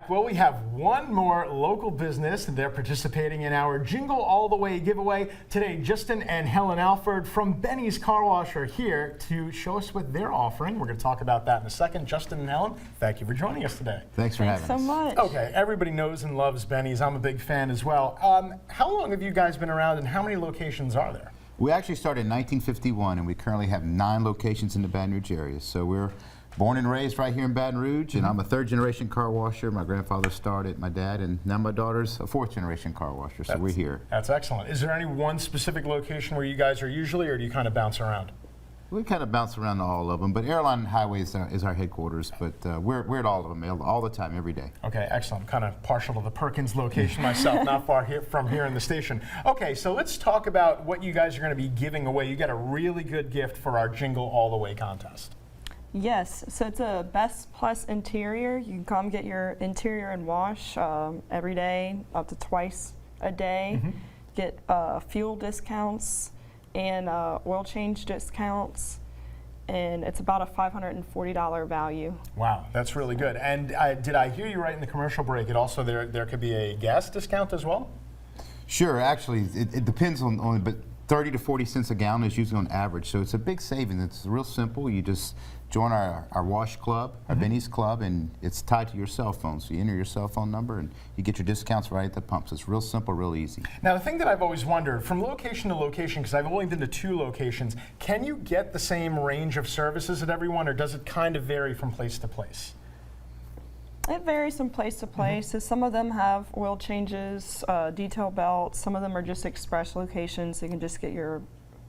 Well, we have one more local business. They're participating in our Jingle All the Way giveaway. Today, Justin and Helen Alford from Benny's Car Wash are here to show us what they're offering. We're going to talk about that in a second. Justin and Helen, thank you for joining us today. Thanks for having us. so much. Okay, everybody knows and loves Benny's. I'm a big fan as well. How long have you guys been around and how many locations are there? We actually started in 1951 and we currently have 9 locations in the Baton Rouge area. So we're born and raised right here in Baton Rouge, and I'm a 3rd-generation car washer. My grandfather started, my dad, and now my daughter's a 4th-generation car washer, so we're here. That's excellent. Is there any one specific location where you guys are usually, or do you kind of bounce around? We kind of bounce around to all of them, but Airline and Highway is our headquarters, but we're at all of them all the time, every day. Okay, excellent. I'm kind of partial to the Perkins location myself, not far from here in the station. Okay, so let's talk about what you guys are going to be giving away. You got a really good gift for our Jingle All the Way contest. Yes, so it's a Best Plus interior. You can come get your interior and wash every day, up to twice a day. Get fuel discounts and oil change discounts, and it's about a $540 value. Wow, that's really good. And did I hear you right in the commercial break? It also there could be a gas discount as well? Sure, actually, it depends on but 30 to 40 cents a gallon is usually on average, so it's a big savings. It's real simple. You just join our wash club, our Benny's Club, and it's tied to your cell phone. So you enter your cell phone number and you get your discounts right at the pump. So it's real simple, real easy. Now, the thing that I've always wondered, from location to location, because I've only been to 2 locations, can you get the same range of services at everyone, or does it kind of vary from place to place? It varies from place to place. So some of them have oil changes, detail belts. Some of them are just express locations. So you can just get your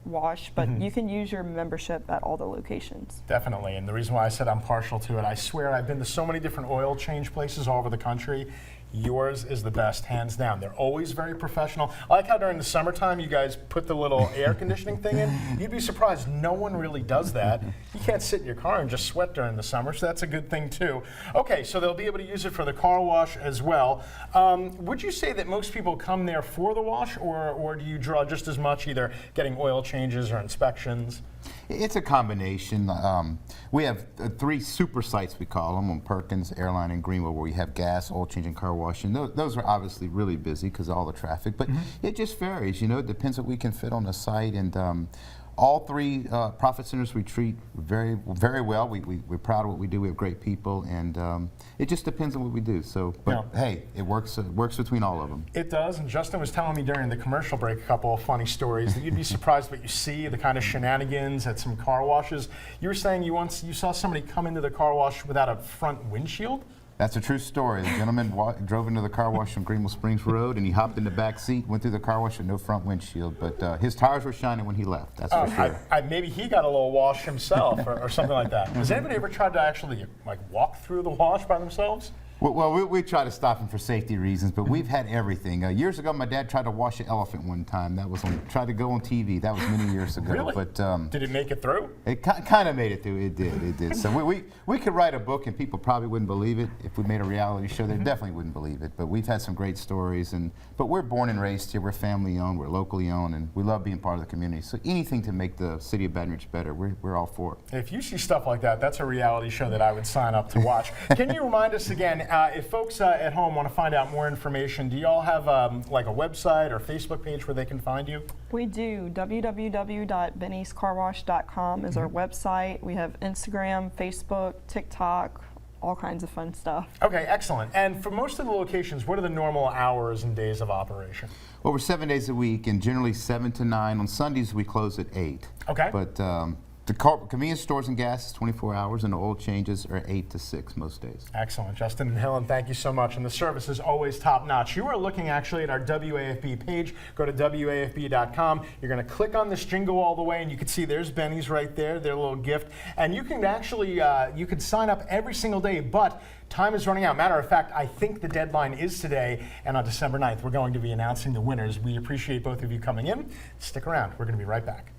wash, but you can use your membership at all the locations. Definitely, and the reason why I said I'm partial to it, I swear I've been to so many different oil change places all over the country. Yours is the best, hands down. They're always very professional. I like how during the summertime you guys put the little air conditioning thing in. You'd be surprised, no one really does that. You can't sit in your car and just sweat during the summer, so that's a good thing too. Okay, so they'll be able to use it for the car wash as well. Would you say that most people come there for the wash, or do you draw just as much, either getting oil changes or inspections? It's a combination. We have 3 super sites, we call them, on Perkins, Airline, and Greenville, where we have gas, oil change, and car wash. And those are obviously really busy because of all the traffic, but it just varies. You know, it depends what we can fit on the site. And all 3 profit centers we treat very, very well. We're proud of what we do. We have great people, and it just depends on what we do. So, but hey, it works between all of them. It does, and Justin was telling me during the commercial break a couple of funny stories that you'd be surprised what you see, the kind of shenanigans at some car washes. You were saying you saw somebody come into the car wash without a front windshield? That's a true story. The gentleman drove into the car wash on Greenville Springs Road, and he hopped in the back seat, went through the car wash with no front windshield. But his tires were shining when he left, that's for sure. Maybe he got a little wash himself or something like that. Has anybody ever tried to actually walk through the wash by themselves? Well, we try to stop him for safety reasons, but we've had everything. Years ago, my dad tried to wash an elephant one time. That was tried to go on TV. That was many years ago. Really? But did it make it through? It kind of made it through. It did. So we could write a book, and people probably wouldn't believe it. If we made a reality show, they definitely wouldn't believe it. But we've had some great stories, but we're born and raised here. We're family owned. We're locally owned, and we love being part of the community. So anything to make the city of Baton Rouge better, we're all for it. If you see stuff like that, that's a reality show that I would sign up to watch. Can you remind us again, if folks at home want to find out more information, do you all have like a website or Facebook page where they can find you? We do. www.bennyscarwash.com is our website. We have Instagram, Facebook, TikTok, all kinds of fun stuff. Okay, excellent. And for most of the locations, what are the normal hours and days of operation? Well, we're 7 days a week, and generally 7 to 9. On Sundays, we close at 8. Okay. But the convenience stores and gas is 24 hours, and the oil changes are 8 to 6 most days. Excellent. Justin and Helen, thank you so much. And the service is always top-notch. You are looking actually at our WAFB page. Go to WAFB.com. You're going to click on this Jingle All the Way, and you can see there's Benny's right there, their little gift. And you can actually, you can sign up every single day, but time is running out. Matter of fact, I think the deadline is today, and on December 9th, we're going to be announcing the winners. We appreciate both of you coming in. Stick around. We're going to be right back.